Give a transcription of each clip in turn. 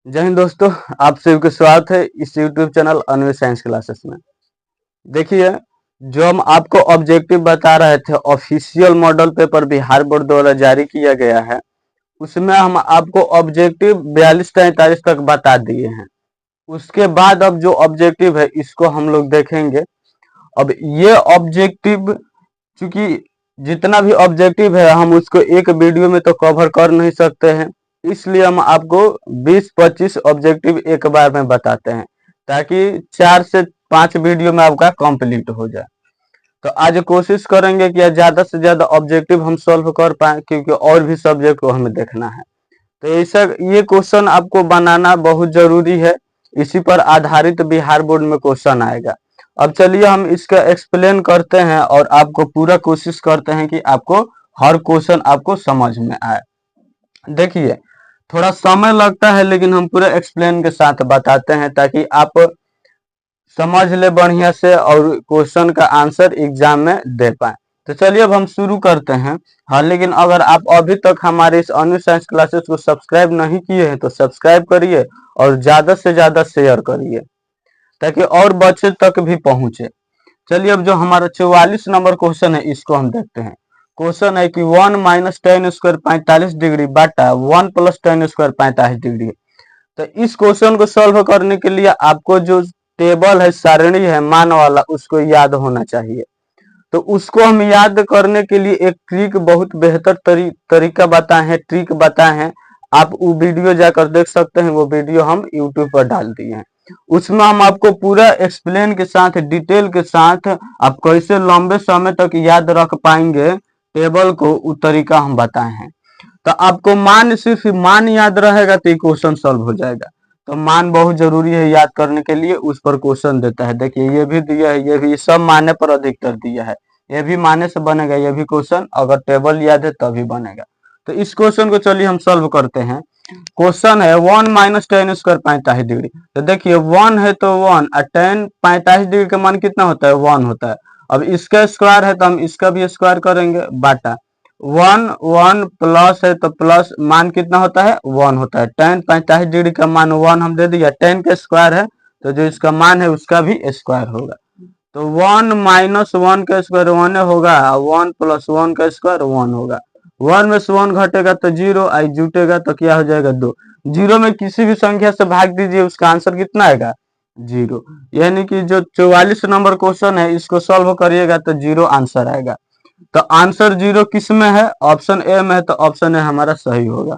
जय हिंद दोस्तों। आप सभी का स्वागत है इस YouTube channel Anvesh science classes में। देखिए, जो हम आपको ऑब्जेक्टिव बता रहे थे official model paper Bihar board द्वारा जारी किया गया है, उसमें हम आपको ऑब्जेक्टिव 42-43 तक बता दिए हैं। उसके बाद अब जो ऑब्जेक्टिव है इसको हम लोग देखेंगे। अब ये ऑब्जेक्टिव, चूंकि जितना भी ऑब्जेक्टिव है हम उसको एक वीडियो में तो कवर कर नहीं सकते हैं, इसलिए हम आपको 20-25 ऑब्जेक्टिव एक बार में बताते हैं ताकि 4 से 5 वीडियो में आपका कंप्लीट हो जाए। तो आज कोशिश करेंगे कि ज्यादा से ज्यादा ऑब्जेक्टिव हम सॉल्व कर पाए, क्योंकि और भी सब्जेक्ट को हमें देखना है। तो ऐसा ये क्वेश्चन आपको बनाना बहुत जरूरी है, इसी पर आधारित बिहार बोर्ड में क्वेश्चन आएगा। अब चलिए हम इसका एक्सप्लेन करते हैं और आपको पूरा कोशिश करते हैं कि आपको हर क्वेश्चन आपको समझ में आए। देखिए, थोड़ा समय लगता है लेकिन हम पूरे एक्सप्लेन के साथ बताते हैं ताकि आप समझ ले बढ़िया से और क्वेश्चन का आंसर एग्जाम में दे पाए। तो चलिए अब हम शुरू करते हैं। हाँ, लेकिन अगर आप अभी तक हमारे इस अन्वेष साइंस क्लासेस को सब्सक्राइब नहीं किए हैं तो सब्सक्राइब करिए और ज्यादा से ज्यादा शेयर करिए ताकि और बच्चे तक भी पहुंचे। चलिए अब जो हमारा 44 नंबर क्वेश्चन है इसको हम देखते हैं। क्वेश्चन है कि 1 माइनस टेन स्क्वायर 45 डिग्री बाटा 1 प्लस टेन स्क्वायर 45 डिग्री। तो इस क्वेश्चन को सॉल्व करने के लिए आपको जो टेबल है, सारणी है मान वाला, उसको याद होना चाहिए। तो उसको हम याद करने के लिए एक ट्रिक, बहुत बेहतर तरीका बताए हैं, ट्रिक बताए हैं। आप वो वीडियो जाकर देख सकते हैं, वो वीडियो हम यूट्यूब पर डाल दिए हैं। उसमें हम आपको पूरा एक्सप्लेन के साथ, डिटेल के साथ आप कैसे लंबे समय तक याद रख पाएंगे टेबल को, वो तरीका हम बताए हैं। तो आपको मान, सिर्फ मान याद रहेगा तो क्वेश्चन सॉल्व हो जाएगा। तो मान बहुत जरूरी है याद करने के लिए, उस पर क्वेश्चन देता है। देखिए ये भी दिया है, ये भी, सब माने पर अधिकतर दिया है। ये भी माने से बनेगा, ये भी क्वेश्चन अगर टेबल याद है तभी बनेगा। तो इस क्वेश्चन को चलिए हम सॉल्व करते हैं। क्वेश्चन है 1 माइनस टेन स्क्वायर 45 डिग्री। तो देखिए 1 है तो 1 और 10 45 डिग्री का मान कितना होता है? 1 होता है। अब इसका स्क्वायर है तो हम इसका भी स्क्वायर करेंगे, बाटा 1 1 प्लस है तो प्लस मान कितना होता है? 1 होता है। टेन 45 डिग्री का मान 1 हम दे दिया, 10 का स्क्वायर है तो जो इसका मान है उसका भी स्क्वायर होगा। तो 1 माइनस 1 का स्क्वायर 1 होगा, 1 प्लस 1 का स्क्वायर 1 होगा। 1 में से 1 घटेगा तो 0, आई जुटेगा तो क्या हो जाएगा? 2। 0 में किसी भी संख्या से भाग दीजिए, उसका आंसर कितना आएगा? 0। यानी कि जो 44 नंबर क्वेश्चन है इसको सॉल्व करिएगा तो 0 आंसर आएगा। तो आंसर 0 किस में है? ऑप्शन ए में है, तो ऑप्शन ए हमारा सही होगा।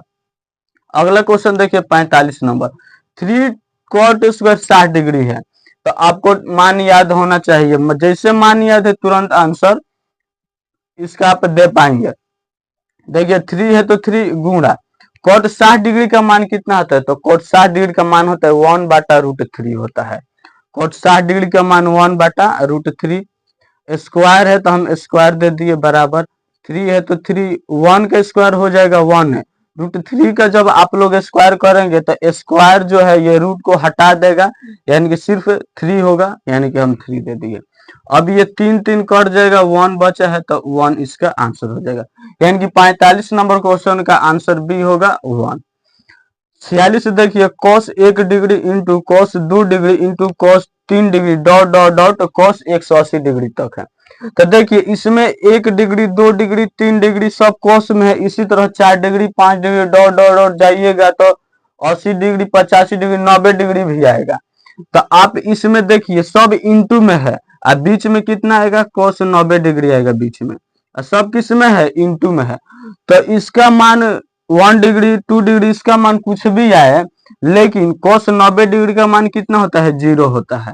अगला क्वेश्चन देखिए 45 नंबर। 3 कॉट स्क्वायर 60 डिग्री है। तो आपको मान याद होना चाहिए, जैसे मान याद है तुरंत आंसर इसका आप दे पाएंगे। देखिए 3 है तो 3 गुणा कॉट 60 डिग्री का मान कितना होता है? तो कॉट 60 डिग्री का मान होता है 1 बाटा रूट 3 होता है। कॉट 60 डिग्री का मान 1 बाटा रूट 3। स्क्वायर है तो हम स्क्वायर दे दिए बराबर। 3 है तो 3, 1 का स्क्वायर हो जाएगा 1 है। रूट 3 का जब आप लोग स्क्वायर करेंगे तो स्क्वायर जो है ये रूट को हटा देगा, यानी कि सिर्फ 3 होगा, यानी कि हम 3 दे दिए। अब ये 3 3 कट जाएगा, 1 बचा है तो 1 इसका आंसर हो जाएगा। यानी कि 45 नंबर क्वेश्चन का आंसर बी होगा 1। 46 देखिए, cos 1 degree into cos 2 degree into cos 3 degree dot dot dot cos 180 degree तक है। तो देखिए इसमें 1 डिग्री 2 डिग्री 3 डिग्री सब cos में है, इसी तरह 4 degree 5 degree dot dot dot जाइएगा तो 80 डिग्री 85 डिग्री 90 डिग्री भी आएगा। तो आप इसमें देखिए सब इंटू में है और बीच में कितना आएगा? cos 90 डिग्री आएगा बीच में, और सब किस में है? इंटू में है। तो इसका मान 1 डिग्री 2 डिग्री इसका मान कुछ भी आए, लेकिन cos 90 डिग्री का मान कितना होता है? 0 होता है।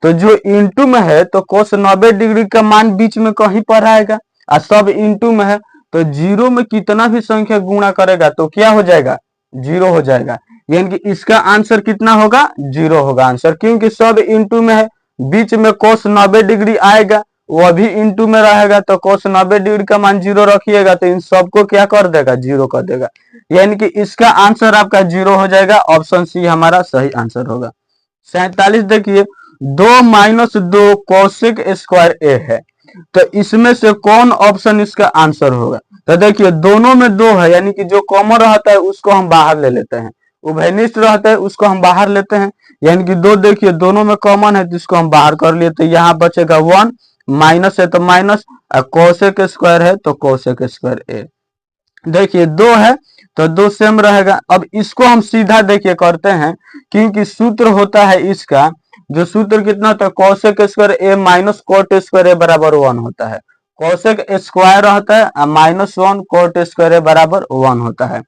तो जो इंटू में है तो cos 90 डिग्री का मान बीच में कहीं पर आएगा, और सब इंटू में है तो 0 में कितना भी संख्या गुणा करेगा तो क्या हो जाएगा? 0 हो जाएगा। यानी कि इसका आंसर कितना होगा? 0 होगा आंसर, क्योंकि सब इंटू में है। बीच में cos 90 डिग्री आएगा, वो भी इंटू में रहेगा, तो cos 90 डिग्री का मान 0 रखिएगा तो इन सबको क्या कर देगा? 0 कर देगा। यानी कि इसका आंसर आपका 0 हो जाएगा। ऑप्शन सी हमारा सही आंसर होगा। 47 देखिए, 2 माइनस 2 कोसेक स्क्वायर ए है। तो इसमें से कौन ऑप्शन इसका आंसर होगा? तो देखिए दोनों में 2 है, यानी कि जो कॉमन रहता है उसको हम बाहर ले लेते हैं। उभयनिष्ठ रहता है उसको हम बाहर लेते हैं, यानी कि 2 देखिए दोनों में कॉमन है जिसको हम बाहर कर लिए, तो यहाँ बचेगा 1, माइनस है तो माइनस, और कोसेक स्क्वायर है तो कोसेक स्क्वायर ए। देखिए 2 है तो 2 सेम रहेगा। अब इसको हम सीधा देखिए करते हैं, क्योंकि सूत्र होता है इसका, जो सूत्र कितना होता है, कोसेक स्क्वायर ए माइनस कोट स्क्वायर ए बराबर 1 होता है। कोसेक स्क्वायर रहता है -1 कोट स्क्वायर ए बराबर 1 होता है।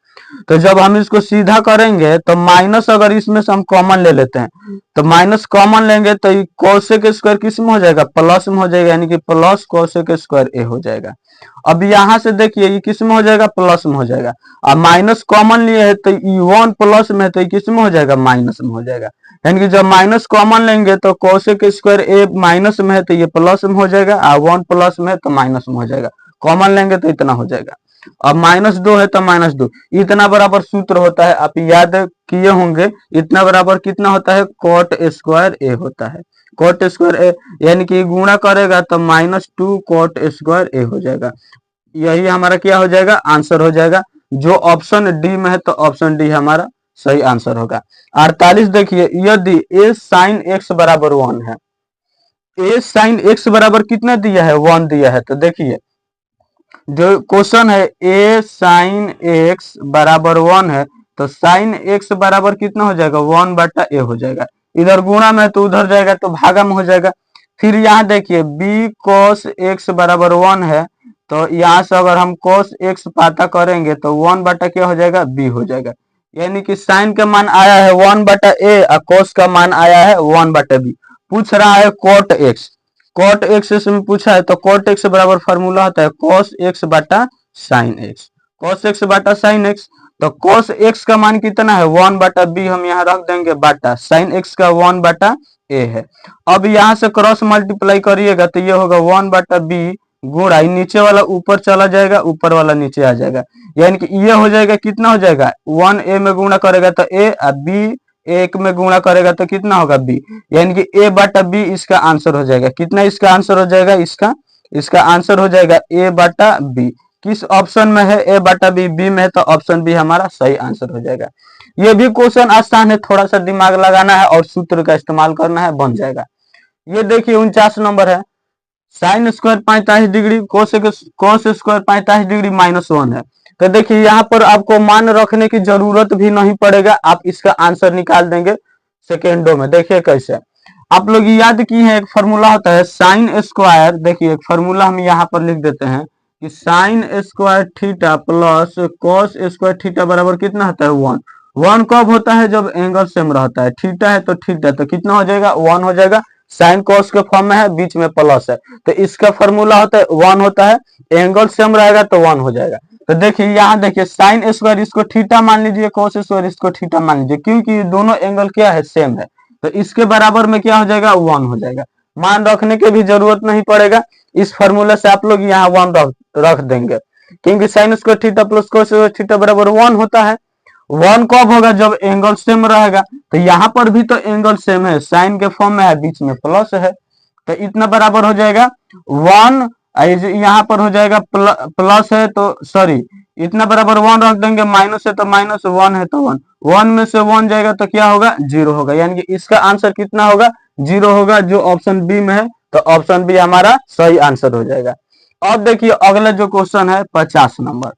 तो जब हम इसको सीधा करेंगे तो माइनस अगर इसमें से हम कॉमन ले लेते हैं, तो माइनस कॉमन लेंगे तो कोसेक स्क्वायर किस में हो जाएगा, प्लस में हो जाएगा, यानी कि प्लस कोसेक स्क्वायर ए हो जाएगा। अब यहां से देखिए ये किस में हो जाएगा, प्लस में हो जाएगा। अब माइनस कॉमन लिए है तो ये 1 प्लस में है तो ये किस में हो जाएगा, माइनस में हो जाएगा। यानी कि जब माइनस कॉमन लेंगे तो कोसेक स्क्वायर ए माइनस में है तो ये प्लस में हो जाएगा, और 1 प्लस में है तो माइनस में हो जाएगा। कॉमन लेंगे तो इतना हो जाएगा। अब -2 है तो -2, इतना बराबर सूत्र होता है, आप याद किए होंगे, इतना बराबर कितना होता है, कोट स्क्वायर ए होता है। कोट स्क्वायर ए यानी कि गुणा करेगा तो -2 कोट स्क्वायर ए हो जाएगा। यही हमारा क्या हो जाएगा, आंसर हो जाएगा। जो ऑप्शन डी में है तो ऑप्शन डी हमारा सही आंसर होगा। 48 देखिए, यदि ए साइन एक्स बराबर 1 है, ए साइन एक्स बराबर कितना दिया है, 1 दिया है, तो देखिए जो क्वेश्चन है ए साइन एक्स बराबर 1 है, तो साइन एक्स बराबर कितना हो जाएगा, 1 बटा ए हो जाएगा। इधर गुणा में तो उधर जाएगा तो भागा में हो जाएगा। फिर यहाँ देखिए बी कॉस एक्स बराबर 1 है, तो यहाँ से अगर हम कॉस एक्स पता करेंगे तो 1 बटा क्या हो जाएगा, बी हो जाएगा। यानी कि साइन का मान आया है 1 बटा ए और कॉस का मान आया है 1 बटा बी। पूछ रहा है कॉट एक्स, कॉट एक्स इसमें पूछा है, तो कॉट एक्स बराबर फॉर्मूला होता है कॉस एक्स बटा साइन एक्स, कॉस एक्स बटा साइन एक्स। तो कॉस एक्स का मान कितना है, 1 बटा बी हम यहाँ रख देंगे, बटा साइन एक्स का 1 बटा ए है। अब यहाँ से क्रॉस मल्टीप्लाई करिएगा तो ये होगा 1 बटा बी गुणा, नीचे वाला ऊपर चला जाएगा, ऊपर वाला नीचे आ जाएगा। यानी कि ये हो जाएगा, कितना हो जाएगा, 1 ए में गुणा करेगा तो ए, और बी एक में गुणा करेगा तो कितना होगा, बी। यानी कि ए बटा बी इसका आंसर हो जाएगा। कितना इसका आंसर हो जाएगा, इसका आंसर हो जाएगा ए बटा बी। किस ऑप्शन में है, ए बटा बी, बी में है, तो ऑप्शन बी हमारा सही आंसर हो जाएगा। ये भी क्वेश्चन आसान है, थोड़ा सा दिमाग लगाना है और सूत्र का इस्तेमाल करना है, बन जाएगा। ये देखिए 49 नंबर है, sine square 45 degree, cos square 45 degree -1 है। तो देखिए यहाँ पर आपको मान रखने की जरूरत भी नहीं पड़ेगा, आप इसका आंसर निकाल देंगे सेकेंडों में। देखिए कैसे, आप लोग याद किए हैं, एक फॉर्मूला होता है साइन स्क्वायर। देखिए एक फॉर्मूला हम यहाँ पर लिख देते हैं कि sine square theta plus cos square theta बराबर कितना होता है, 1। 1 कब होता है, जब एंगल सेम रहता है। थीटा है तो थीटा तो कितना हो जाएगा, 1 हो जाएगा। साइन कॉस के फॉर्म में है, बीच में प्लस है, तो इसका फॉर्मूला होता है 1 होता है। एंगल सेम रहेगा तो 1 हो जाएगा। तो देखिए यहाँ देखिए साइन स्क्वायर इसको थीटा मान लीजिए, कॉस स्क्वायर इसको थीटा मान लीजिए, क्योंकि दोनों एंगल क्या है, सेम है। तो इसके बराबर में क्या हो जाएगा, 1 हो जाएगा। मान रखने की भी जरूरत नहीं पड़ेगा, इस फॉर्मूला से आप लोग यहाँ 1 रख देंगे, क्योंकि sine square theta plus cos square theta बराबर 1 होता है। 1 कब होगा, जब एंगल सेम रहेगा। तो यहाँ पर भी तो एंगल सेम है, साइन के फॉर्म में है, बीच में प्लस है, तो इतना बराबर हो जाएगा 1। यहाँ पर हो जाएगा प्लस है तो सॉरी, इतना बराबर 1 रख देंगे, माइनस है तो माइनस, 1 है तो 1, 1 में से 1 जाएगा तो क्या होगा, 0 होगा। यानी कि इसका आंसर कितना होगा, 0 होगा, जो ऑप्शन बी में है। तो ऑप्शन बी हमारा सही आंसर हो जाएगा। अब देखिए अगला जो क्वेश्चन है 50 नंबर,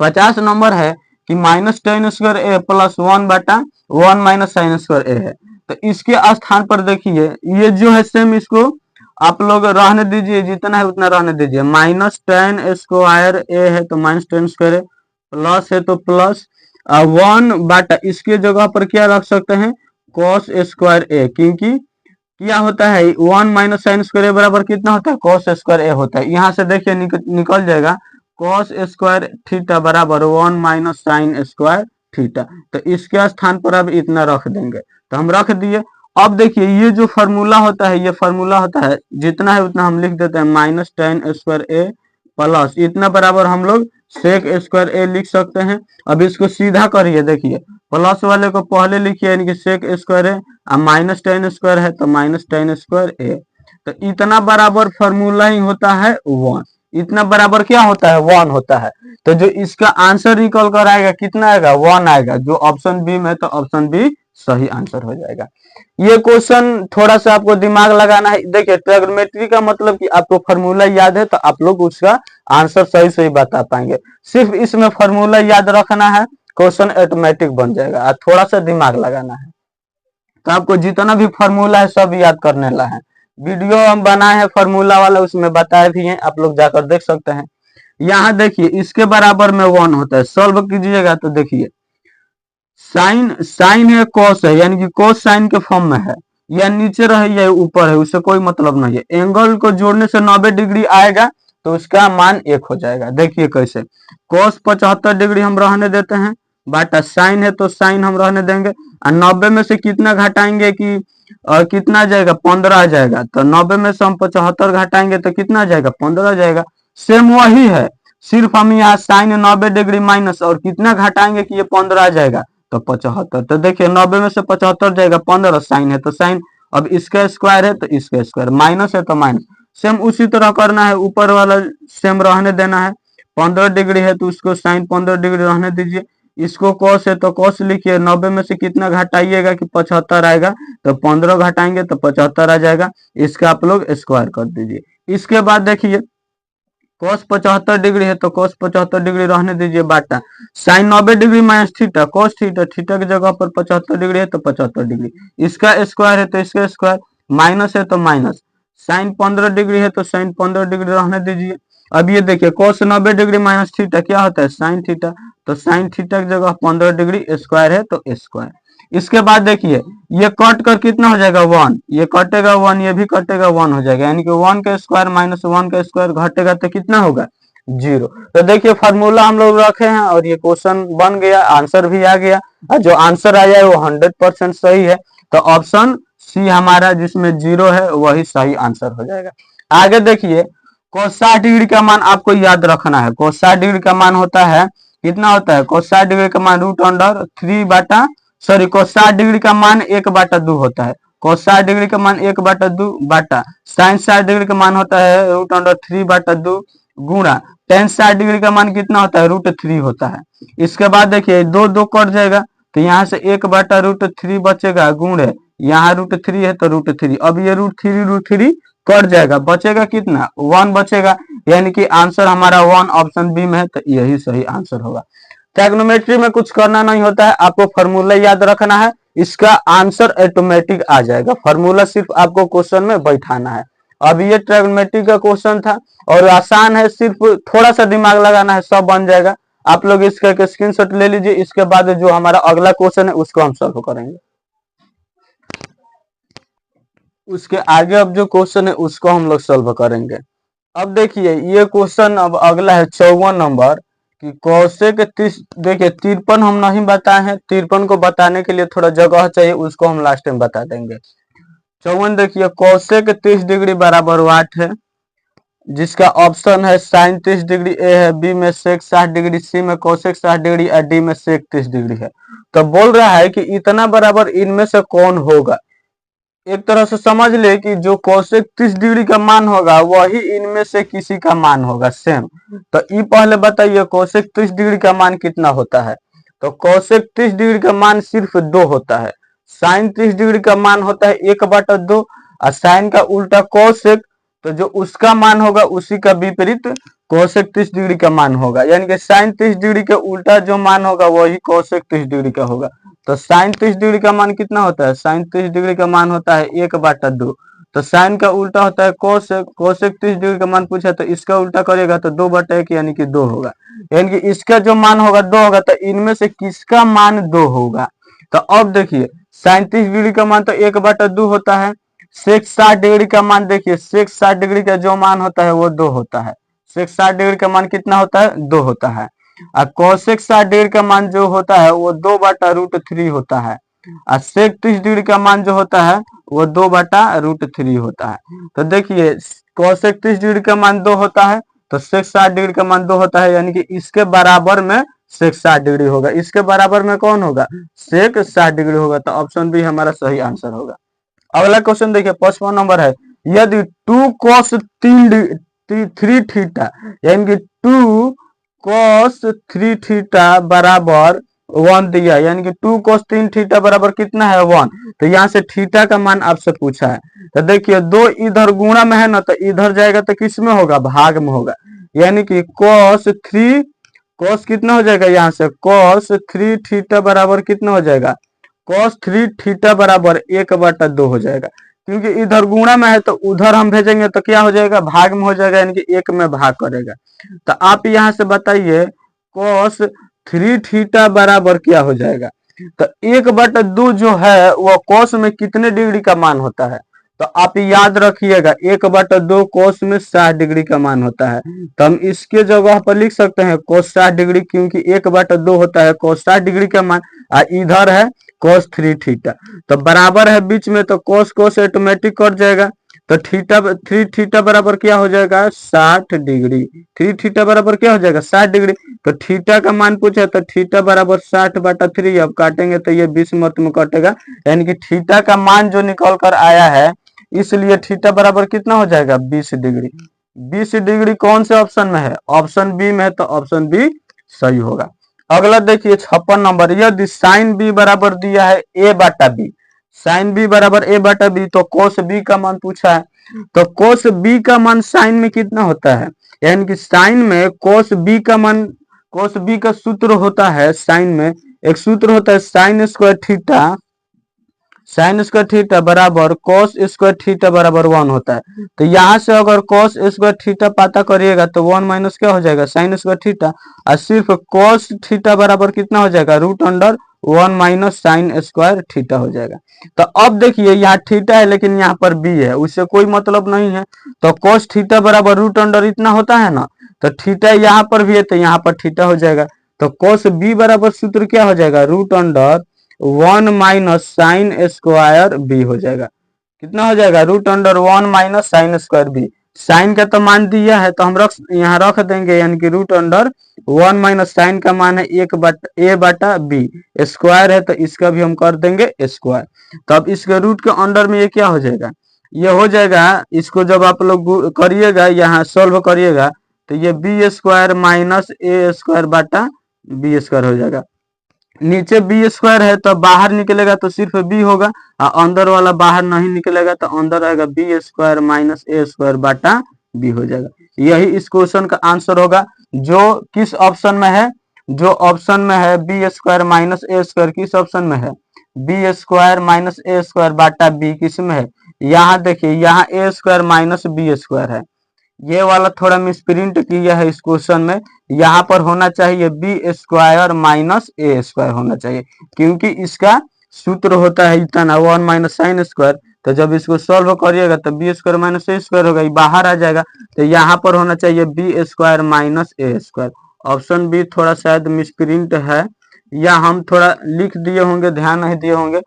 50 नंबर है कि -tan स्क्वायर ए प्लस 1 बटा 1 माइनस साइन स्क्वायर ए है। तो इसके स्थान पर देखिए ये जो है सेम, इसको आप लोग रहने दीजिए, जितना है उतना रहने दीजिए। -tan स्क्वायर ए है तो -tan स्क्वायर ए, प्लस है तो प्लस 1 बटा, इसके जगह पर क्या रख सकते हैं, कॉस स्क्वायर ए, क्योंकि क्या होता है 1 माइनस साइन स्क्वायर ए बराबर कितना होता है, कॉस स्क्वायर ए होता है। यहाँ से देखिए निकल जाएगा, कॉस स्क्वायर थीटा बराबर 1 माइनस साइन स्क्वायर थीटा। तो इसके स्थान पर अब इतना रख देंगे, तो हम रख दिए। अब देखिए ये जो फॉर्मूला होता है, ये फॉर्मूला होता है, जितना है उतना हम लिख देते हैं, -tan स्क्वायर ए प्लस इतना बराबर हम लोग सेक स्क्वायर ए लिख सकते हैं। अब इसको सीधा करिए, देखिए प्लस वाले को पहले लिखिए, यानी कि सेक स्क्वायर ए, अब -tan स्क्वायर है तो -tan स्क्वायर ए। तो इतना बराबर फॉर्मूला ही होता है 1, इतना बराबर क्या होता है 1 होता है। तो जो इसका आंसर निकल कर आएगा कितना आएगा 1 आएगा, जो ऑप्शन बी में, तो ऑप्शन बी सही आंसर हो जाएगा। ये क्वेश्चन थोड़ा सा आपको दिमाग लगाना है। देखिए ट्रिग्नोमेट्री का मतलब कि आपको फार्मूला याद है तो आप लोग उसका आंसर सही सही बता पाएंगे। सिर्फ इसमें फार्मूला याद रखना है, क्वेश्चन ऑटोमेटिक बन जाएगा। थोड़ा सा दिमाग लगाना है। तो आपको जितना भी फार्मूला है सब याद करने ला है। वीडियो हम बनाए हैं फार्मूला वाला, उसमें बताए भी हैं, आप लोग जाकर देख सकते हैं। यहाँ देखिए इसके बराबर में 1 होता है, सॉल्व कीजिएगा तो देखिए साइन साइन है कॉस है, यानी कि कॉस साइन के फॉर्म में है, या नीचे रहे या ऊपर है उससे कोई मतलब नहीं है। एंगल को जोड़ने से 90 डिग्री आएगा तो उसका मान 1 हो जाएगा। देखिए कैसे, कॉस 75 डिग्री हम रहने देते हैं, बाटा साइन है तो साइन हम रहने देंगे, और 90 में से कितना घटाएंगे कि कितना आ जाएगा 15 आ जाएगा, तो 90 में से हम 75 घटाएंगे तो कितना आ जाएगा 15 आ जाएगा। सेम वही है, सिर्फ हम यहाँ साइन 90 डिग्री माइनस और कितना घटाएंगे कि ये 15 आ जाएगा तो 75। तो देखिए 90 में से 75 जाएगा 15, साइन है तो साइन, अब इसका स्क्वायर है तो इसका स्क्वायर, माइनस है तो माइनस। सेम उसी तरह करना है, ऊपर वाला सेम रहने देना है। 15 डिग्री है तो उसको साइन 15 डिग्री रहने दीजिए। इसको कॉस है तो कॉस लिखिए, 90 में से कितना घटाइएगा कि 75 आएगा, तो 15 घटाएंगे तो 75 आ जाएगा। इसका आप लोग स्क्वायर कर दीजिए। इसके बाद देखिए cos 75 डिग्री है तो cos 75 डिग्री रहने दीजिए, बाटा sine 90 degree minus theta, cos theta, theta की जगह पर 75 डिग्री है तो 75 डिग्री, इसका स्क्वायर है तो इसका स्क्वायर, माइनस है तो माइनस, साइन 15 डिग्री है तो साइन 15 डिग्री रहने दीजिए। अब ये देखिए cos 90 डिग्री माइनस थीटा क्या होता है साइन थीटा, तो साइन थीटा की जगह 15 डिग्री, स्क्वायर है तो स्क्वायर। इसके बाद देखिए ये कट कर कितना हो जाएगा 1, ये कटेगा 1, ये भी कटेगा 1 हो जाएगा, यानी कि 1 का स्क्वायर माइनस 1 का स्क्वायर घटेगा तो कितना होगा 0। तो देखिए फार्मूला हम लोग रखे हैं और ये क्वेश्चन बन गया, आंसर भी आ गया, और जो आंसर आया है वो 100% सही है। तो ऑप्शन सी हमारा जिसमें 0 है वही सही आंसर हो जाएगा। आगे देखिए cos 60 डिग्री का मान आपको याद रखना है। cos 60 डिग्री का मान होता है कितना होता है, cos 60 डिग्री का मान √3 बाटा cos 60 डिग्री का मान 1/2 होता है। cos 60 डिग्री का मान 1/2 बाटा sin 60 डिग्री का मान होता है √3/2 गुणा tan 60 डिग्री का मान कितना होता है √3 होता है। इसके बाद देखिए दो दो कट जाएगा तो यहाँ से 1/√3 बचेगा, गुणे यहाँ √3 है तो √3, अब ये √3 कट जाएगा, बचेगा कितना 1 बचेगा, यानी कि आंसर हमारा 1 ऑप्शन बी में है, तो यही सही आंसर होगा। ट्रिग्नोमेट्री में कुछ करना नहीं होता है, आपको फार्मूला याद रखना है, इसका आंसर ऑटोमेटिक आ जाएगा। फार्मूला सिर्फ आपको क्वेश्चन में बैठाना है। अब ये ट्रिग्नोमेट्री का क्वेश्चन था और आसान है, सिर्फ थोड़ा सा दिमाग लगाना है, सब बन जाएगा। आप लोग इसका स्क्रीनशॉट ले लीजिए। इसके बाद जो हमारा अगला क्वेश्चन है उसको हम सॉल्व करेंगे। उसके आगे अब जो क्वेश्चन है उसको हम लोग सॉल्व करेंगे। अब देखिए ये क्वेश्चन अब अगला है 54 नंबर कि कोसेक 30, देखिए 53 हम नहीं बताए हैं, 53 को बताने के लिए थोड़ा जगह चाहिए, उसको हम लास्ट में बता देंगे। 54 देखिए कोसेक 30 डिग्री बराबर 8 है, जिसका ऑप्शन है साइन 30 डिग्री ए है, बी में सेक 60 डिग्री, सी में कोसेक 60 डिग्री और डी में सेक 30 डिग्री है। तो बोल रहा है कि इतना बराबर इनमें से कौन होगा। एक तरह से समझ ले कि जो कोसेक 30 डिग्री का मान होगा वही इनमें से किसी का मान होगा सेम। तो ये पहले बताइए कोसेक 30 डिग्री का मान कितना होता है। तो कोसेक 30 डिग्री का मान सिर्फ 2 होता है। साइन 30 डिग्री का मान होता है 1/2 और साइन का उल्टा कोसेक, तो जो उसका मान होगा उसी का विपरीत कोसेक 30 डिग्री का मान होगा, यानी कि साइन 30 डिग्री के उल्टा जो मान होगा वही कोसेक 30 डिग्री का होगा। तो साइन 30 डिग्री का मान कितना होता है, साइन 30 डिग्री का मान होता है 1/2। तो साइन का उल्टा होता है कोसेक, कोसेक 30 डिग्री का मान पूछा तो इसका उल्टा करेगा तो 2/1 यानी कि 2 होगा, यानी कि इसका जो मान होगा 2 होगा, तो इनमें से किसका मान 2 होगा। तो अब देखिए साइन 30 डिग्री का मान तो 1/2 होता है, सेक 60 डिग्री का मान देखिए, सेक 60 डिग्री का जो मान होता है वो 2 होता है। सेक 60 डिग्री का मान कितना होता है 2 होता है, और कोसेक 60 डिग्री का मान जो होता है वो 2/√3 होता है, और सेक 30 डिग्री का मान जो होता है वो 2/√3 होता है। तो देखिए कोसेक 30 डिग्री का मान 2 होता है तो सेक 60 डिग्री का मान 2 होता है, यानी कि इसके बराबर में सेक 60 डिग्री होगा, इसके बराबर में कौन होगा सेक 60 डिग्री होगा। तो ऑप्शन बी हमारा सही आंसर होगा। अगला क्वेश्चन देखिए 55 नंबर है, यदि 2 cos थ्री थीटा, यानी कि 2 cos 3 थीटा बराबर 1 दिया, यानी कि 2 cos 3 थीटा बराबर कितना है 1। तो यहाँ से थीटा का मान आपसे पूछा है, तो देखिए दो इधर गुणा में है ना, तो इधर जाएगा तो किस में होगा, भाग में होगा, यानी कि cos 3 cos कितना हो जाएगा, यहाँ से cos 3 थीटा बराबर कितना हो जाएगा, cos 3 थीटा बराबर 1/2 हो जाएगा, क्योंकि इधर गुणा में है तो उधर हम भेजेंगे तो क्या हो जाएगा, भाग में हो जाएगा, यानी कि 1 में भाग करेगा। तो आप यहाँ से बताइए cos 3 थीटा बराबर क्या हो जाएगा। तो 1/2 जो है वो cos में कितने डिग्री का मान होता है, तो आप याद रखिएगा 1/2 cos में 60 डिग्री का मान होता है। तो हम इसके जगह पर लिख सकते हैं cos 60 डिग्री, क्योंकि 1/2 होता है cos 60 डिग्री का मान, इधर है cos 3 थीटा, तो बराबर है बीच में, तो cos cos ऑटोमेटिक कट जाएगा, तो थीटा 3 थीटा बराबर क्या हो जाएगा 60 डिग्री, 3 थीटा बराबर क्या हो जाएगा 60 डिग्री। तो थीटा का मान पूछा तो थीटा बराबर 60/3, अब काटेंगे तो ये 20 मत में कटेगा, यानी कि थीटा का मान जो निकल कर आया है, इसलिए थीटा बराबर कितना हो जाएगा 20 डिग्री। 20 डिग्री कौन से ऑप्शन में है, ऑप्शन बी में है, तो ऑप्शन बी सही होगा। अगला देखिए 56 नंबर, यदि साइन बी बराबर दिया है a/b, साइन बी बराबर a/b, तो कोस बी का मान पूछा है, तो कोस बी का मान साइन में कितना होता है, यानी कि साइन में कोस बी का मान, कोस बी का सूत्र होता है साइन में, एक सूत्र होता है sine square theta, sine square theta बराबर कॉस स्क्वायर थीटा बराबर 1 होता है। तो यहाँ से अगर कॉस स्क्वायर थीटा पता करिएगा तो 1 माइनस क्या हो जाएगा साइन स्क्वायर थीटा, और सिर्फ कॉस थीटा बराबर कितना हो जाएगा √1 माइनस साइन स्क्वायर थीटा हो जाएगा। तो अब देखिए यहाँ थीटा है लेकिन यहाँ पर बी है, उससे कोई मतलब नहीं है, तो कॉस थीटा बराबर √, इतना होता है ना, तो थीटा यहाँ पर भी है तो यहाँ पर थीटा हो जाएगा, तो कॉस बी बराबर सूत्र क्या हो जाएगा √1 माइनस साइन स्क्वायर बी हो जाएगा। कितना हो जाएगा √1 minus sine square B, sine का तो मान दिया है तो हम यहाँ रख देंगे, यानी कि √1 माइनस साइन का मान है a/b, स्क्वायर है तो इसका भी हम कर देंगे स्क्वायर। तो अब इसके रूट के अंडर में ये क्या हो जाएगा, ये हो जाएगा, इसको जब आप लोग करिएगा यहाँ सॉल्व करिएगा तो ये b² माइनस a²/b² हो जाएगा। नीचे बी स्क्वायर है तो बाहर निकलेगा तो सिर्फ बी होगा, और अंदर वाला बाहर नहीं निकलेगा तो अंदर आएगा b² माइनस a²/b हो जाएगा। यही इस क्वेश्चन का आंसर होगा, जो किस ऑप्शन में है, जो ऑप्शन में है b² माइनस a², किस ऑप्शन में है b² माइनस a²/b, किस में है, यहाँ देखिए यहाँ a² माइनस b² है, ये वाला थोड़ा मिसप्रिंट किया है इस क्वेश्चन में, यहाँ पर होना चाहिए b² माइनस a² होना चाहिए, क्योंकि इसका सूत्र होता है इतना 1 माइनस साइन स्क्वायर, तो जब इसको सॉल्व करिएगा तो b² माइनस a² होगा, ये बाहर आ जाएगा, तो यहाँ पर होना चाहिए b² minus a²। Option B थोड़ा शायद मिसप्रिंट है, या हम थोड़ा लिख दिए होंगे, ध्यान नहीं दिए होंगे,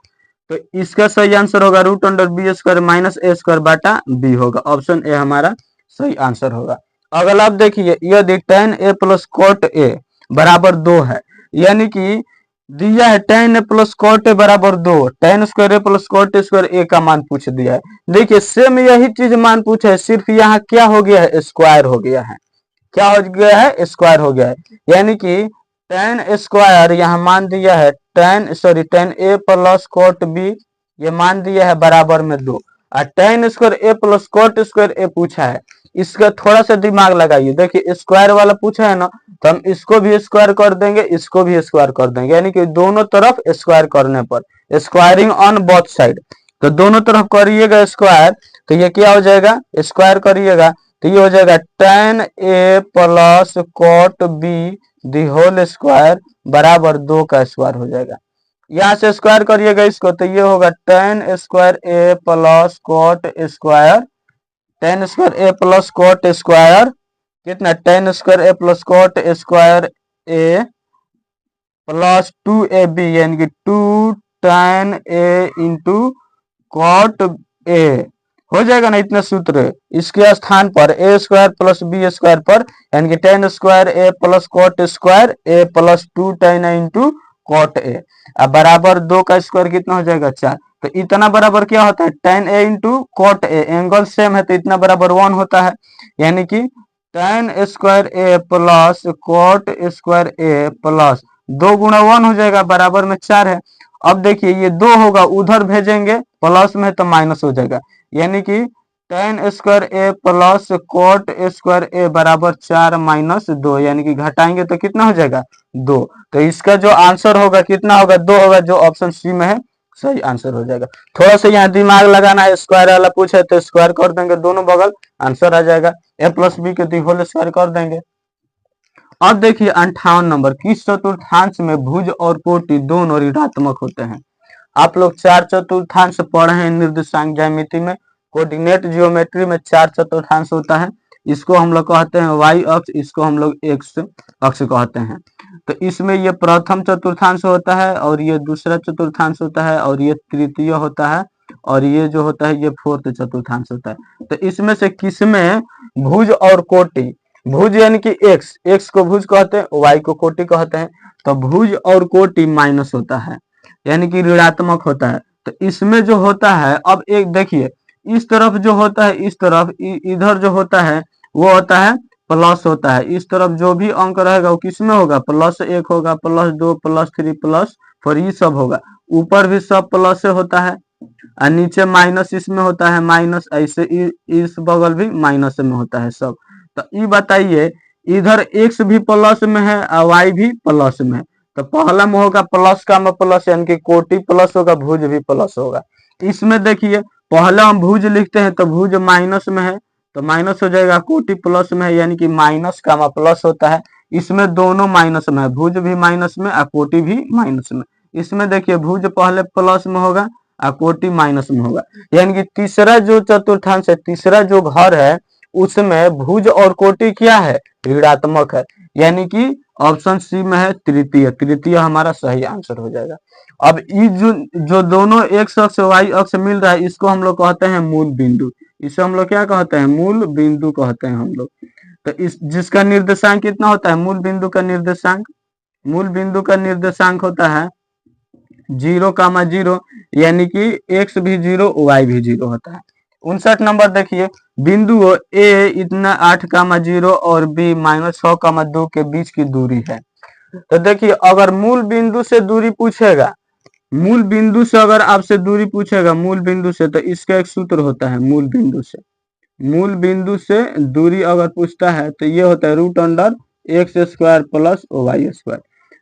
तो इसका सही आंसर होगा √b² माइनस a²/b होगा, ऑप्शन ए हमारा सही आंसर होगा। अगला आप देखिए, यदि tan a plus cot a बराबर 2 है, यानी कि दिया है tan a plus cot a बराबर 2, tan square a plus cot square a का मान पूछ दिया है। देखिए सेम यही चीज मान पूछा है, सिर्फ यहाँ क्या हो गया है स्क्वायर हो गया है, क्या हो गया है स्क्वायर हो गया है, यानी कि tan स्क्वायर यहाँ मान दिया है tan a plus cot b, ये मान दिया है बराबर में 2, और tan square a plus cot square a पूछा है, इसका थोड़ा सा दिमाग लगाइए, देखिए स्क्वायर वाला पूछा है ना, तो हम इसको भी स्क्वायर कर देंगे, इसको भी स्क्वायर कर देंगे, यानी कि दोनों तरफ स्क्वायर करने पर, स्क्वायरिंग ऑन बोथ साइड, तो दोनों तरफ करिएगा स्क्वायर, तो ये क्या हो जाएगा स्क्वायर करिएगा तो ये हो जाएगा tan a plus cot b the whole square बराबर 2 का स्क्वायर हो जाएगा। यहाँ से स्क्वायर करिएगा इसको तो ये होगा tan square a plus cot square, tan square a plus cot square कितना tan square a plus cot square a plus 2ab, यानी कि 2 tan a into cot a हो जाएगा ना, इतना सूत्र इसके स्थान पर a² प्लस b² पर, यानी कि tan square a plus cot square a plus 2 tan a into cot a, अब बराबर 2 का स्क्वायर कितना हो जाएगा 4, तो इतना बराबर क्या होता है, tan a into cot A, angle same है तो इतना बराबर 1 होता है, यानी कि tan स्क्वायर ए प्लस कॉट स्क्वायर ए प्लस 2 × 1 हो जाएगा, बराबर में 4 है। अब देखिए ये 2 होगा, उधर भेजेंगे प्लस में तो माइनस हो जाएगा, यानी कि tan स्क्वायर ए प्लस कॉट स्क्वायर ए बराबर 4 माइनस 2, यानी कि घटाएंगे तो कितना हो जाएगा 2। तो इसका जो आंसर होगा कितना होगा, 2 होगा, जो ऑप्शन सी में है सही आंसर हो जाएगा। थोड़ा सा यहाँ दिमाग लगाना है, स्क्वायर वाला पूछे तो स्क्वायर कर देंगे दोनों बगल, आंसर आ जाएगा, a प्लस बी के होल स्क्वायर कर देंगे। अब देखिए 58 नंबर, किस चतुर्थांश में भुज और कोटि दोनों ऋणात्मक होते हैं। आप लोग 4 चतुर्थांश पढ़े हैं निर्देशांक ज्यामिति में, कोऑर्डिनेट जियोमेट्री में 4 चतुर्थांश होता है, इसको हम लोग कहते हैं y अक्ष, इसको हम लोग x अक्ष कहते हैं। तो इसमें ये प्रथम चतुर्थांश होता है, और ये दूसरा चतुर्थांश होता है, और ये तृतीय होता है, और ये जो होता है ये फोर्थ चतुर्थांश होता है। तो इसमें से किसमें भुज और कोटि, भुज यानी कि x को भुज कहते हैं, y को कोटि कहते हैं, तो भुज और कोटि माइनस होता है, यानी कि ऋणात्मक होता है। तो इसमें जो होता है, अब एक देखिए इस तरफ जो होता है, इस तरफ इधर जो होता है वो होता है प्लस होता है, इस तरफ जो भी अंक रहेगा वो किसमें होगा, +1 होगा, +2 +3 +4 ये सब होगा, ऊपर भी सब प्लस से होता है, और नीचे माइनस इसमें होता है माइनस, ऐसे इस बगल भी माइनस में होता है सब। तो ये बताइए इधर x भी प्लस में है और y भी प्लस में है, तो पहला में होगा प्लस का में प्लस, यानी कि कोटि प्लस होगा, भुज भी प्लस होगा। इसमें देखिए पहला हम भुज लिखते हैं तो भुज माइनस में है तो माइनस हो जाएगा, कोटि प्लस में है यानी कि माइनस का में प्लस होता है, इसमें दोनों माइनस में है, भुज भी माइनस में और कोटि भी माइनस में। इसमें देखिए भुज पहले प्लस में होगा और कोटि माइनस में होगा, यानी कि तीसरा जो चतुर्थांश है, तीसरा जो घर है उसमें भुज और कोटि क्या है, ऋणात्मक है, यानी कि ऑप्शन सी में है तृतीय, तृतीय हमारा सही आंसर हो जाएगा। अब ये जो दोनों x अक्ष y अक्ष मिल रहा है इसको हम लोग कहते हैं मूल बिंदु, इसे हम लोग क्या कहते हैं, मूल बिंदु कहते हैं हम लोग। तो इस जिसका निर्देशांक कितना होता है, मूल बिंदु का निर्देशांक, मूल बिंदु का निर्देशांक होता है 0,0, यानी कि x भी 0 y भी 0 होता है। 59 नंबर देखिए, बिंदु a इतना 8,0 और b -6,2 के बीच की दूरी है। तो देखिए अगर मूल बिंदु से दूरी पूछेगा, मूल बिंदु से अगर आपसे दूरी पूछेगा मूल बिंदु से, तो इसका एक सूत्र होता है, मूल बिंदु से, मूल बिंदु से दूरी अगर पूछता है तो ये होता है √x² प्लस y²।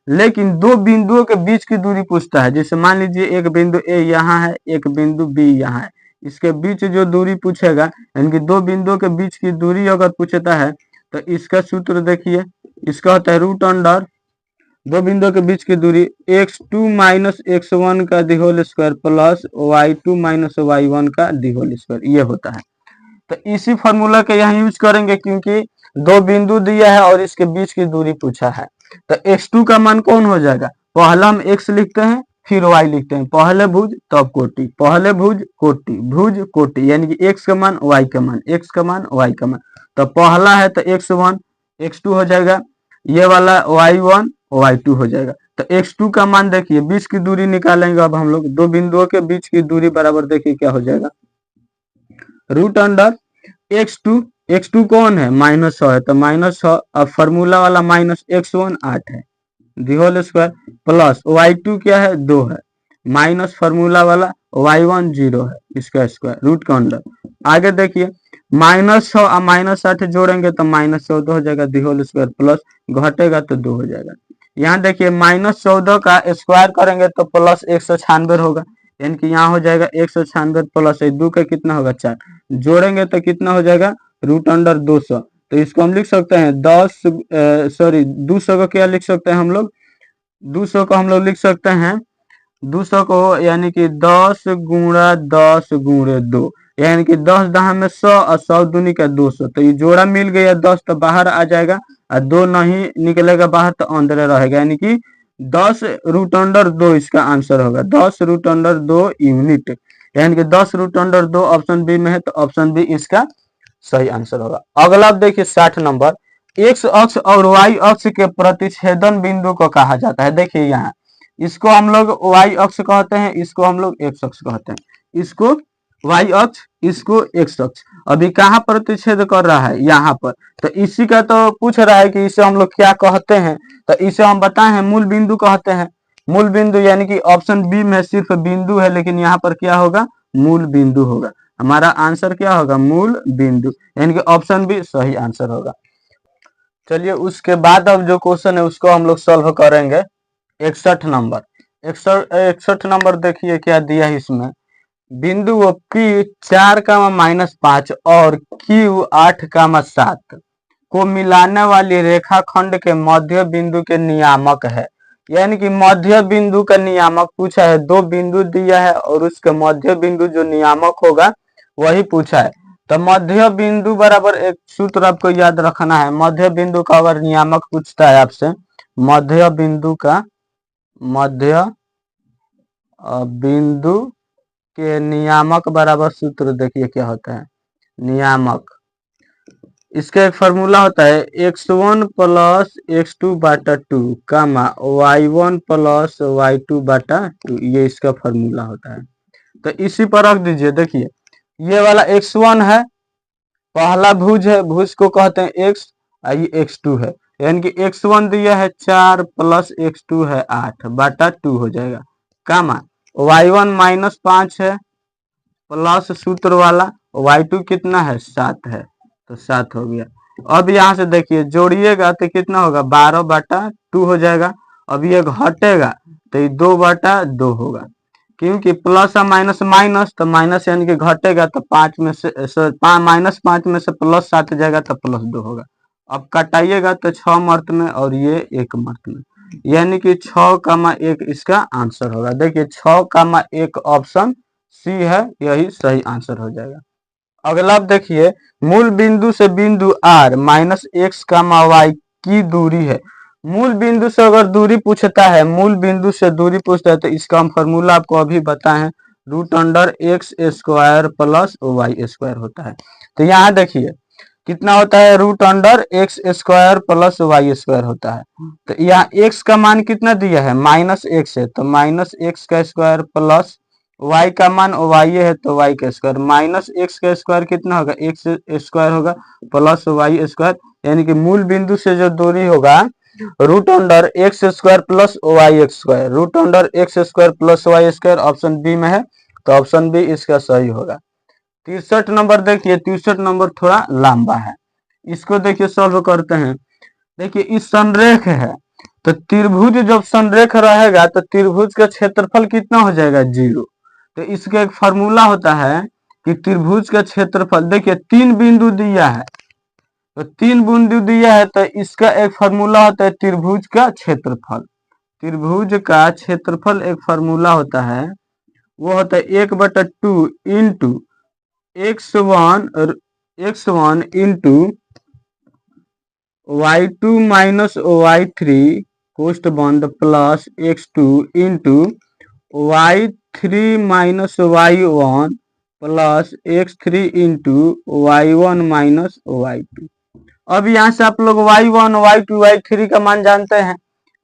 लेकिन दो बिंदुओं के बीच की दूरी पूछता है, जैसे मान लीजिए एक बिंदु A यहाँ है, एक बिंदु B यहाँ है, इसके बीच जो दूरी पूछेगा, यानी कि दो बिंदुओं के बीच की दूरी अगर पूछता है तो इसका सूत्र देखिए, इसका होता है √, दो बिंदुओं के बीच की दूरी x2 - x1 का whole square plus y2 - y1 का होल स्क्वायर, ये होता है। तो इसी फॉर्मूला का यहाँ यूज करेंगे क्योंकि दो बिंदु दिया है और इसके बीच की दूरी पूछा है। तो x2 का मान कौन हो जाएगा, पहला हम x लिखते हैं फिर y लिखते हैं, पहले भुज तब कोटि, पहले भुज कोटि, यानी कि x का मान y का मान, x का मान y का मान। तो पहला है तो x1 x2 हो जाएगा, ये वाला y1 y2 हो जाएगा। तो x2 का मान देखिए, बीच की दूरी निकालेंगे अब हम लोग, दो बिंदुओं के बीच की दूरी बराबर देखिए क्या हो जाएगा, √x2, x2 कौन है -6 है तो -6, अब फॉर्मूला वाला -x1 8 है होल स्क्वायर प्लस y2 क्या है 2 है, माइनस फॉर्मूला वाला y1 0 है, इसका स्क्वायर रूट का अंडर। आगे देखिए -6 और -8 जोड़ेंगे तो -14 हो जाएगा होल स्क्वायर प्लस घटेगा तो 2 हो जाएगा। यहाँ देखिए -14 का स्क्वायर करेंगे तो प्लस 196 होगा, यानी कि यहाँ हो जाएगा 196 प्लस 2 का कितना होगा 4, जोड़ेंगे तो कितना हो जाएगा √200। तो इसको हम लिख सकते हैं 200 को क्या लिख सकते हैं हम लोग, 200 को हम लोग लिख सकते हैं 200 को, यानी कि 10 × 10 × 2, यानी कि 10 दहा में 100 और 100 दूनी का 200। तो ये जोड़ा मिल गया 10 तो बाहर आ जाएगा और 2 नहीं निकलेगा बाहर तो अंदर रहेगा, यानी कि 10√2 इसका आंसर होगा, 10√2 यूनिट, यानी कि 10√2 ऑप्शन बी में है, तो ऑप्शन बी इसका सही आंसर होगा। अगला देखिए 60 नंबर, x अक्ष और y अक्ष के प्रतिच्छेदन बिंदु को कहा जाता है। देखिए यहाँ इसको हम लोग y अक्ष कहते हैं, इसको हम लोग x अक्ष कहते हैं। इसको y अक्ष, इसको x अक्ष। अभी कहाँ प्रतिच्छेद कर रहा है? यहाँ पर। तो इसी का तो पूछ रहा है कि इसे हम लोग क्या कहते हैं। तो इसे हम बताए हैं मूल बिंदु कहते हैं। मूल बिंदु यानी कि ऑप्शन बी में सिर्फ बिंदु है, लेकिन यहाँ पर क्या होगा? मूल बिंदु होगा। हमारा आंसर क्या होगा? मूल बिंदु, यानी कि ऑप्शन बी सही आंसर होगा। चलिए उसके बाद अब जो क्वेश्चन है उसको हम लोग सॉल्व करेंगे। 61 नंबर, 61 नंबर देखिए क्या दिया है इसमें। बिंदु P 4, -5 और Q 8, 7 को मिलाने वाली रेखाखंड के मध्य बिंदु के नियामक है। यानी कि मध्य बिंदु का नियामक पूछा है। दो बिंदु दिया है और उसके मध्य बिंदु जो नियामक होगा वही पूछा है। तो मध्य बिंदु बराबर एक सूत्र आपको याद रखना है। मध्य बिंदु का अगर नियामक पूछता है आपसे, मध्य बिंदु का, मध्य बिंदु के नियामक बराबर सूत्र देखिए क्या होता है। नियामक, इसका एक फार्मूला होता है x1 + x2/2 कामा y1 + y2/2। ये इसका फार्मूला होता है। तो इसी पर रख दीजिए। देखिए ये वाला x1 है, पहला भुज है, भुज को कहते हैं x, ये x2 है। यानी कि x1 दिया है 4 + x2 है 8/2 हो जाएगा, कामा y1 -5 है प्लस सूत्र वाला y2 कितना है? 7 है, तो 7 हो गया। अब यहाँ से देखिए जोड़िएगा तो कितना होगा? 12/2 हो जाएगा। अब ये घटेगा तो ये 2/2 होगा, क्योंकि प्लस और माइनस माइनस, तो माइनस यानी कि घटेगा तो 5 में से -5 में से +7 जाएगा तो +2 होगा। अब कटाइएगा तो 6 मर्त में और ये 1 मर्त में, यानी कि 6,1 इसका आंसर होगा। देखिए 6,1 ऑप्शन सी है, यही सही आंसर हो जाएगा। अगला देखिए मूल बिंदु से बिंदु R -x, y की दूरी है। मूल बिंदु से अगर दूरी पूछता है, मूल बिंदु से दूरी पूछता है तो इसका हम फार्मूला आपको अभी बताए हैं, √x² + y² होता है। तो यहाँ देखिए कितना होता है? √x² + y² होता है। तो यहाँ x का मान कितना दिया है? -x है, तो -x² प्लस y का मान y है तो y का स्क्वायर, -x² कितना होगा? x² होगा प्लस y², यानी कि मूल बिंदु से जो दूरी होगा √x² + y², √x² + y², option B में है, तो ऑप्शन बी इसका सही होगा। 63 नंबर देखिए, 63 नंबर थोड़ा लंबा है, इसको देखिए सॉल्व करते हैं। देखिए इस संरेख है, तो त्रिभुज जब संरेख रहेगा तो त्रिभुज का क्षेत्रफल कितना हो जाएगा? 0। तो इसका एक फार्मूला होता है कि त्रिभुज का क्षेत्रफल, देखिए 3 बिंदु दिया है, तो 3 बिंदु दिया है तो इसका एक फार्मूला होता है त्रिभुज का क्षेत्रफल। त्रिभुज का क्षेत्रफल एक फार्मूला होता है, वो होता है 1/2 into x1 into y2 - y3 कोष्ठ बंद plus x2 into y3 - y1 plus x3 into y1 - y2। अब यहाँ से आप लोग y1 y2 y3 का मान जानते हैं।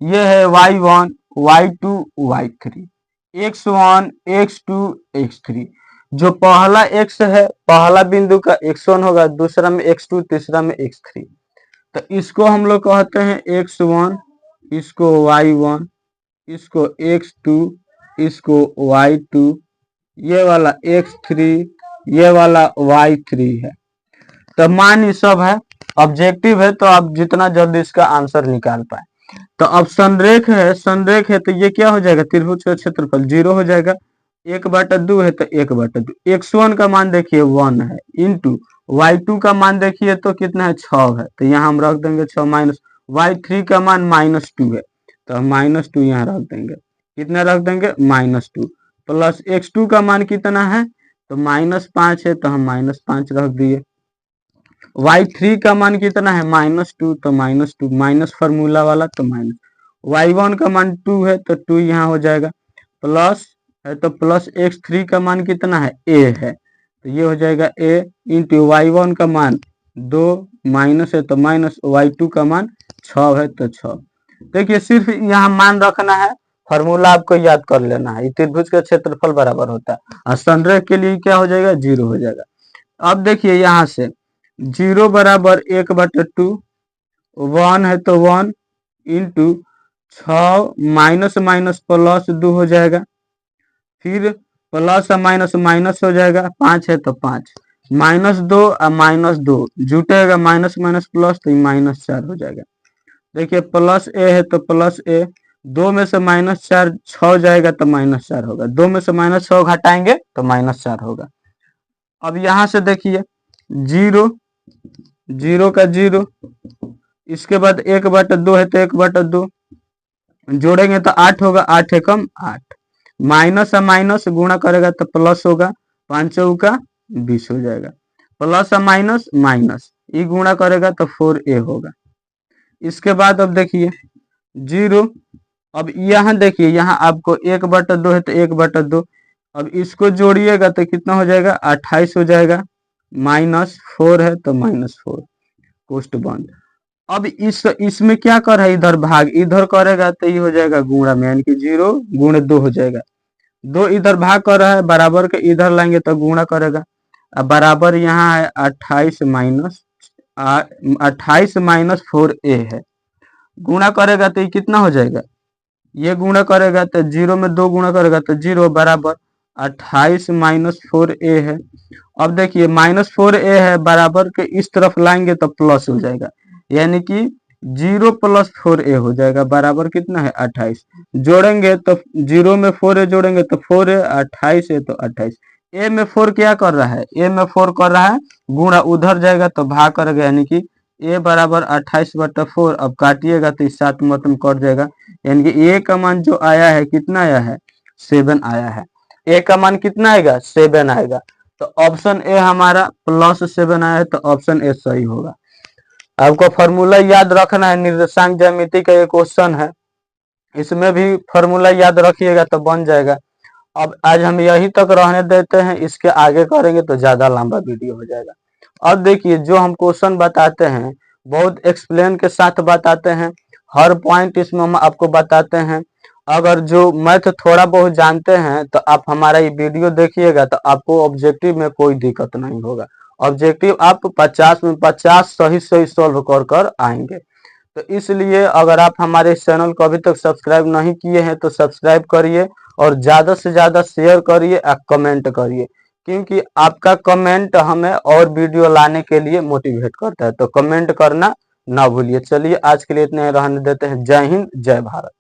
ये है y1 y2 y3, x1 x2 x3। जो पहला x है, पहला बिंदु का x1 होगा, दूसरा में x2, तीसरा में x3। तो इसको हम लोग कहते हैं x1, इसको y1, इसको x2, इसको y2, ये वाला x3, ये वाला y3 है। तो मान ये सब है, ऑब्जेक्टिव है, तो आप जितना जल्दी इसका आंसर निकाल पाए। तो अब संरेख है, संरेख है तो ये क्या हो जाएगा? त्रिभुज का क्षेत्रफल 0 हो जाएगा। 1/2 है तो 1/2, x1 का मान देखिए 1 है, इंटू y2 का मान देखिए तो कितना है? 6 है, तो यहाँ हम रख देंगे 6, माइनस y3 का मान -2 है, तो हम -2 यहाँ रख देंगे। कितना रख देंगे? -2, प्लस x2 का मान कितना है? तो -5 है, तो हम -5 रख दिए। y3 का मान कितना है? -2, तो -2, माइनस फार्मूला वाला तो माइनस। y1 का मान 2 है तो 2 यहाँ हो जाएगा, प्लस है तो प्लस x3 का मान कितना है? a है, तो ये हो जाएगा a इंटू y1 का मान 2, माइनस है तो माइनस, y2 का मान 6 है तो 6। देखिए सिर्फ यहाँ मान रखना है, फॉर्मूला आपको याद कर लेना है। त्रिभुज का क्षेत्रफल बराबर होता है और संरेख के लिए क्या हो जाएगा, 0 हो जाएगा। अब देखिए यहाँ से 0 बराबर 1/2, 1 है तो 1 इंटू 6 माइनस माइनस प्लस 2 हो जाएगा, फिर प्लस माइनस माइनस हो जाएगा, 5 है तो 5 -2 और -2 जुटेगा, माइनस माइनस प्लस तो -4 हो जाएगा। देखिए प्लस ए है तो प्लस ए, 2 में से -4 6 जाएगा तो -4 होगा, 2 में से -6 घटाएंगे तो -4 होगा। अब यहाँ से देखिए 0 0 का 0, इसके बाद 1/2 है तो 1/2 जोड़ेंगे तो 8 होगा, 8 एकम 8, माइनस और माइनस गुणा करेगा तो प्लस होगा, 5 का 20 हो जाएगा, प्लस और माइनस माइनस ये गुणा करेगा तो 4a होगा। इसके बाद अब देखिए 0, अब यहाँ देखिए यहाँ आपको 1/2 है तो 1/2, अब इसको जोड़िएगा तो कितना हो जाएगा, 28 हो जाएगा, -4 है तो -4, कोष्ट बंद। अब इसमें क्या कर रहा है, इधर भाग इधर करेगा तो ये हो जाएगा गुणा में, यानी कि 0 गुणे 2 हो जाएगा, 2 इधर भाग कर रहा है, बराबर के इधर लाएंगे तो गुणा करेगा। अब बराबर यहाँ है 28 माइनस 4a है, गुणा करेगा तो ये कितना हो जाएगा, ये गुणा करेगा तो 0 में 2 गुणा करेगा तो 0 बराबर 28 माइनस 4a है। अब देखिए -4a है, बराबर के इस तरफ लाएंगे तो प्लस हो जाएगा, यानी कि 0 + 4a हो जाएगा, बराबर कितना है 28, जोड़ेंगे तो 0 में 4a जोड़ेंगे तो 4a, 28 है तो 28, a में 4 क्या कर रहा है, a में 4 कर रहा है गुणा, उधर जाएगा तो भाग करेगा, यानी कि a बराबर 28/4, अब काटिएगा तो 7 मतलब कट जाएगा, यानी कि a का मान जो आया है कितना आया है, 7 आया है। a का मान कितना आएगा, 7 आएगा, तो ऑप्शन ए हमारा +7 आया है, तो ऑप्शन ए सही होगा। आपको फॉर्मूला याद रखना है, निर्देशांक ज्यामिति का ये क्वेश्चन है, इसमें भी फॉर्मूला याद रखिएगा तो बन जाएगा। अब आज हम यही तक रहने देते हैं, इसके आगे करेंगे तो ज्यादा लंबा वीडियो हो जाएगा। अब देखिए जो हम क्वेश्चन बताते हैं बहुत एक्सप्लेन के साथ बताते हैं, हर पॉइंट इसमें हम आपको बताते हैं। अगर जो मैथ थोड़ा बहुत जानते हैं तो आप हमारा ये वीडियो देखिएगा तो आपको ऑब्जेक्टिव में कोई दिक्कत नहीं होगा, ऑब्जेक्टिव आप 50 में 50 सही सही सॉल्व कर आएंगे। तो इसलिए अगर आप हमारे चैनल को अभी तक सब्सक्राइब नहीं किए हैं तो सब्सक्राइब करिए और ज़्यादा से ज़्यादा शेयर करिए और कमेंट करिए, क्योंकि आपका कमेंट हमें और वीडियो लाने के लिए मोटिवेट करता है, तो कमेंट करना ना भूलिए। चलिए आज के लिए इतने रहने देते हैं। जय हिंद, जय भारत।